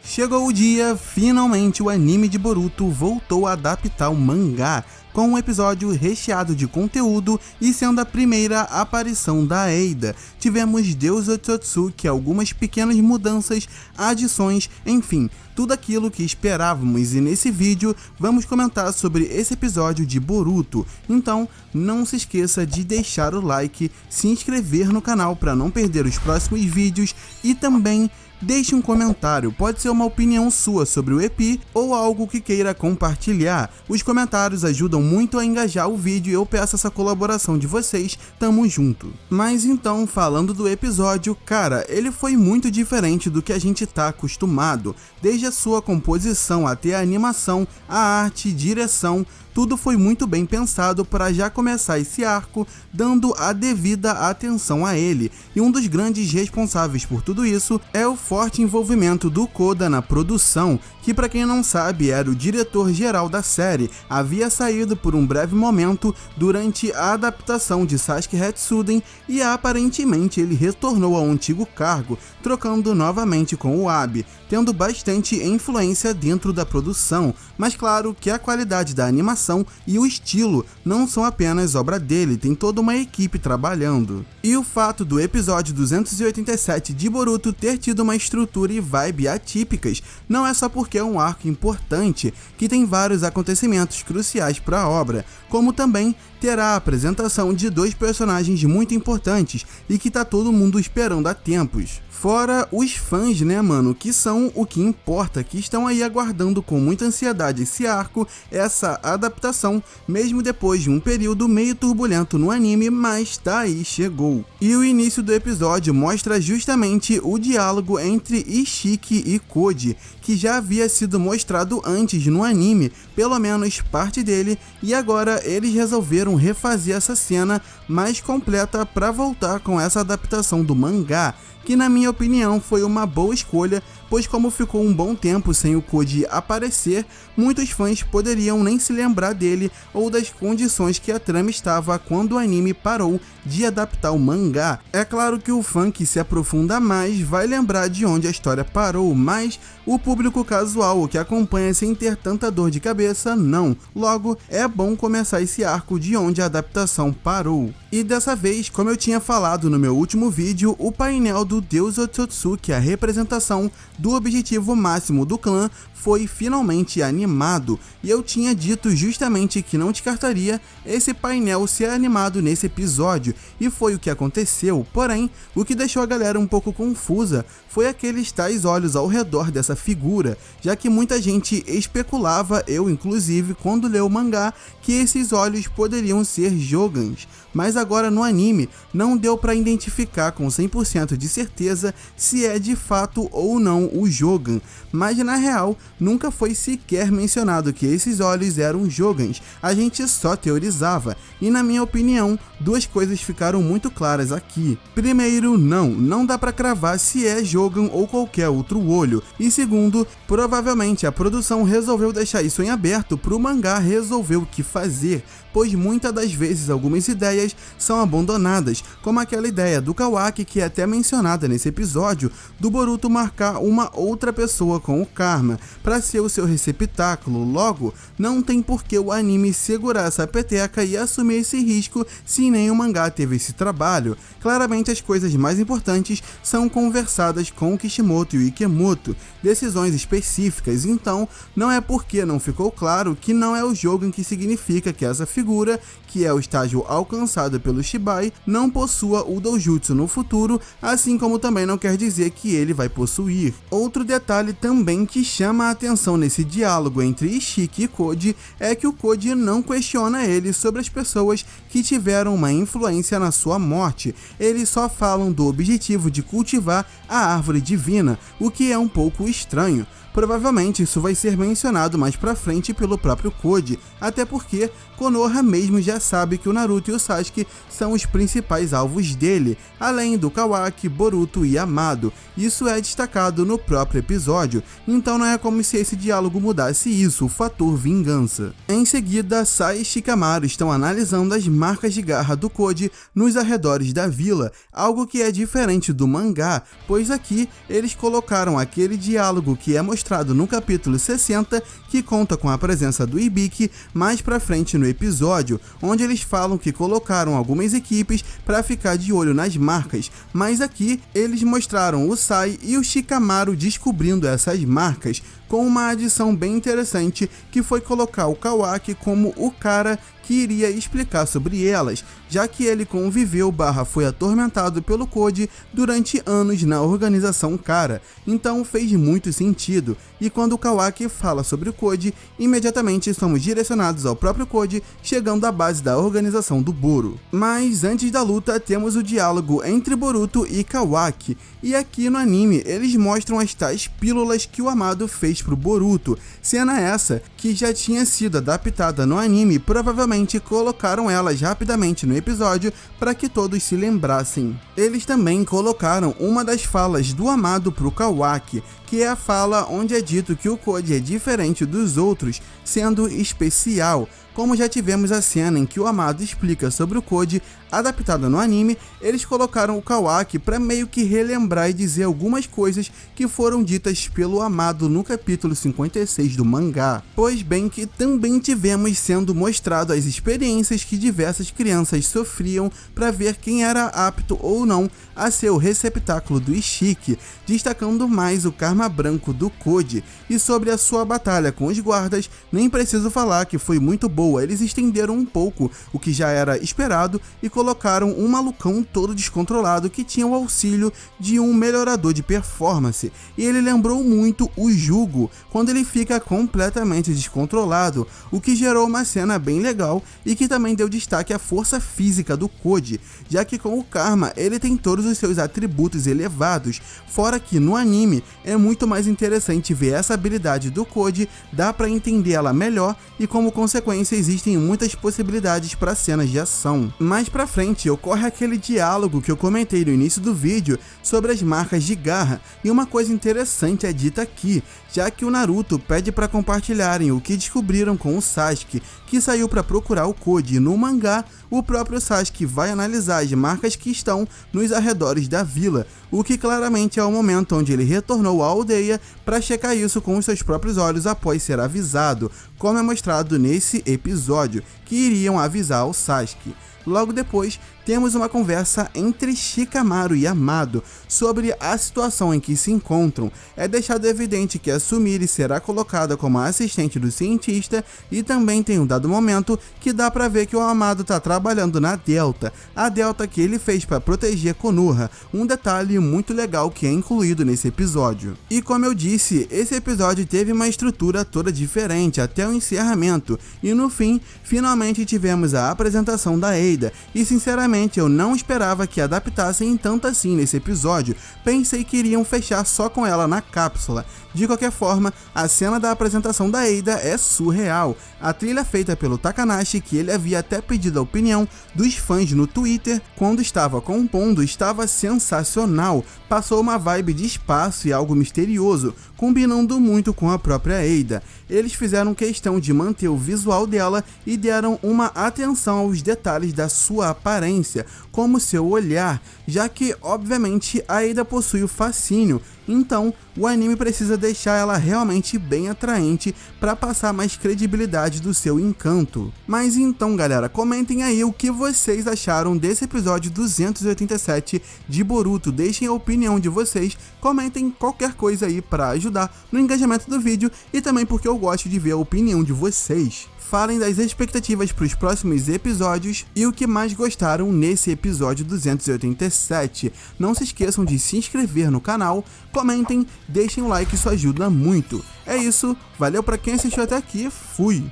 Chegou o dia, finalmente o anime de Boruto voltou a adaptar o mangá, com um episódio recheado de conteúdo e sendo a primeira aparição da Eida. Tivemos Deus Otsutsuki, algumas pequenas mudanças, adições, enfim, tudo aquilo que esperávamos, e nesse vídeo vamos comentar sobre esse episódio de Boruto. Então não se esqueça de deixar o like, se inscrever no canal para não perder os próximos vídeos e também deixe um comentário, pode ser uma opinião sua sobre o EP ou algo que queira compartilhar. Os comentários ajudam muito a engajar o vídeo e eu peço essa colaboração de vocês, tamo junto. Mas então, falando do episódio, cara, ele foi muito diferente do que a gente tá acostumado, desde a sua composição até a animação, a arte, direção, tudo foi muito bem pensado para já começar esse arco, dando a devida atenção a ele, e um dos grandes responsáveis por tudo isso é o forte envolvimento do Koda na produção, que para quem não sabe era o diretor-geral da série, havia saído por um breve momento durante a adaptação de Sasuke Hatsuden e aparentemente ele retornou ao antigo cargo, trocando novamente com o Abi, tendo bastante influência dentro da produção, mas claro que a qualidade da animação e o estilo não são apenas obra dele, tem toda uma equipe trabalhando. E o fato do episódio 287 de Boruto ter tido uma estrutura e vibe atípicas não é só porque é um arco importante que tem vários acontecimentos cruciais para a obra, como também terá a apresentação de dois personagens muito importantes e que tá todo mundo esperando há tempos. Fora os fãs, né, mano, que são o que importa, que estão aí aguardando com muita ansiedade esse arco, essa adaptação, mesmo depois de um período meio turbulento no anime, mas tá aí, chegou. E o início do episódio mostra justamente o diálogo entre Ishiki e Koji, que já havia sido mostrado antes no anime, pelo menos parte dele, e agora eles resolveram refazer essa cena mais completa para voltar com essa adaptação do mangá, que na minha opinião foi uma boa escolha, pois como ficou um bom tempo sem o Koji aparecer, muitos fãs poderiam nem se lembrar dele ou das condições que a trama estava quando o anime parou de adaptar o mangá. É claro que o fã que se aprofunda mais vai lembrar de onde a história parou, mas o público casual que acompanha sem ter tanta dor de cabeça, não. Logo, é bom começar esse arco de onde a adaptação parou. E dessa vez, como eu tinha falado no meu último vídeo, o painel do Deus Otsutsuki, a representação do objetivo máximo do clã, foi finalmente animado, e eu tinha dito justamente que não descartaria esse painel ser animado nesse episódio, e foi o que aconteceu. Porém, o que deixou a galera um pouco confusa foi aqueles tais olhos ao redor dessa figura, já que muita gente especulava, eu inclusive, quando leu o mangá, que esses olhos poderiam ser Jogans, mas agora no anime não deu para identificar com 100% de certeza se é de fato ou não o Jogan, mas na real nunca foi sequer mencionado que esses olhos eram Jogans, a gente só teorizava, e na minha opinião, duas coisas ficaram muito claras aqui. Primeiro, não dá pra cravar se é Jogan ou qualquer outro olho, e segundo, provavelmente a produção resolveu deixar isso em aberto pro mangá resolver o que fazer, pois muitas das vezes algumas ideias são abandonadas, como aquela ideia do Kawaki que é até mencionada nesse episódio, do Boruto marcar uma outra pessoa com o karma, para ser o seu receptáculo. Logo, não tem por que o anime segurar essa peteca e assumir esse risco se nem o mangá teve esse trabalho. Claramente as coisas mais importantes são conversadas com o Kishimoto e o Ikemoto, decisões específicas, então não é porque não ficou claro que não é o Jogan que significa que essa figura, que é o estágio alcançado pelo Shibai, não possua o Doujutsu no futuro, assim como também não quer dizer que ele vai possuir. Outro detalhe também que chama a atenção nesse diálogo entre Ishiki e Koji é que o Koji não questiona ele sobre as pessoas que tiveram uma influência na sua morte, eles só falam do objetivo de cultivar a árvore divina, o que é um pouco estranho. Provavelmente isso vai ser mencionado mais pra frente pelo próprio Koji, até porque Konoha mesmo já sabe que o Naruto e o Sasuke são os principais alvos dele, além do Kawaki, Boruto Boruto e Amado. Isso é destacado no próprio episódio, então não é como se esse diálogo mudasse isso, o fator vingança. Em seguida, Sai e Shikamaru estão analisando as marcas de garra do Koji nos arredores da vila, algo que é diferente do mangá, pois aqui eles colocaram aquele diálogo que é mostrado no capítulo 60, que conta com a presença do Ibiki mais pra frente no episódio, onde eles falam que colocaram algumas equipes para ficar de olho nas marcas, mas aqui eles mostraram o Sai e o Shikamaru descobrindo essas marcas, com uma adição bem interessante que foi colocar o Kawaki como o cara que iria explicar sobre elas, já que ele conviveu / foi atormentado pelo Koji durante anos na organização Kara, então fez muito sentido, e quando o Kawaki fala sobre o Koji, imediatamente somos direcionados ao próprio Koji, chegando à base da organização do Boro. Mas antes da luta temos o diálogo entre Boruto e Kawaki, e aqui no anime eles mostram as tais pílulas que o Amado fez pro Boruto, cena essa que já tinha sido adaptada no anime e provavelmente colocaram elas rapidamente no episódio para que todos se lembrassem. Eles também colocaram uma das falas do Amado pro Kawaki, que é a fala onde é dito que o Koji é diferente dos outros, sendo especial. Como já tivemos a cena em que o Amado explica sobre o Koji, adaptada no anime, eles colocaram o Kawaki para meio que relembrar e dizer algumas coisas que foram ditas pelo Amado no capítulo 56 do mangá. Pois bem que também tivemos sendo mostrado as experiências que diversas crianças sofriam para ver quem era apto ou não a ser o receptáculo do Ishiki, destacando mais o karma branco do Koji, e sobre a sua batalha com os guardas, nem preciso falar que foi muito boa, eles estenderam um pouco o que já era esperado e colocaram um malucão todo descontrolado que tinha o auxílio de um melhorador de performance, e ele lembrou muito o Jugo, quando ele fica completamente descontrolado, o que gerou uma cena bem legal e que também deu destaque à força física do Koji, já que com o karma ele tem todos os seus atributos elevados, fora que no anime é muito mais interessante ver essa habilidade do Koji, dá pra entender ela melhor e como consequência existem muitas possibilidades para cenas de ação. Mais pra frente ocorre aquele diálogo que eu comentei no início do vídeo sobre as marcas de garra, e uma coisa interessante é dita aqui, já que o Naruto pede para compartilharem o que descobriram com o Sasuke, que saiu para procurar o Koji, e no mangá o próprio Sasuke vai analisar as marcas que estão nos arredores da vila, o que claramente é o momento onde ele retornou à aldeia para checar isso com os seus próprios olhos após ser avisado, como é mostrado nesse episódio, que iriam avisar o Sasuke. Logo depois, temos uma conversa entre Shikamaru e Amado sobre a situação em que se encontram. É deixado evidente que a Sumire será colocada como assistente do cientista, e também tem um dado momento que dá pra ver que o Amado tá trabalhando na Delta, a Delta que ele fez para proteger Konoha, um detalhe muito legal que é incluído nesse episódio. E como eu disse, esse episódio teve uma estrutura toda diferente até o encerramento, e no fim, finalmente tivemos a apresentação da Eida, e sinceramente eu não esperava que adaptassem tanto assim nesse episódio, pensei que iriam fechar só com ela na cápsula. De qualquer forma, a cena da apresentação da Eida é surreal. A trilha feita pelo Takanashi, que ele havia até pedido a opinião dos fãs no Twitter quando estava compondo, estava sensacional. Passou uma vibe de espaço e algo misterioso, combinando muito com a própria Eida. Eles fizeram questão de manter o visual dela e deram uma atenção aos detalhes da sua aparência, como seu olhar, já que obviamente a Eida possui o fascínio, então o anime precisa deixar ela realmente bem atraente para passar mais credibilidade do seu encanto. Mas então galera, comentem aí o que vocês acharam desse episódio 287 de Boruto, deixem a opinião de vocês, comentem qualquer coisa aí para ajudar no engajamento do vídeo e também porque eu gosto de ver a opinião de vocês. Falem das expectativas para os próximos episódios e o que mais gostaram nesse episódio 287. Não se esqueçam de se inscrever no canal, comentem, deixem um like, isso ajuda muito. É isso, valeu para quem assistiu até aqui, fui!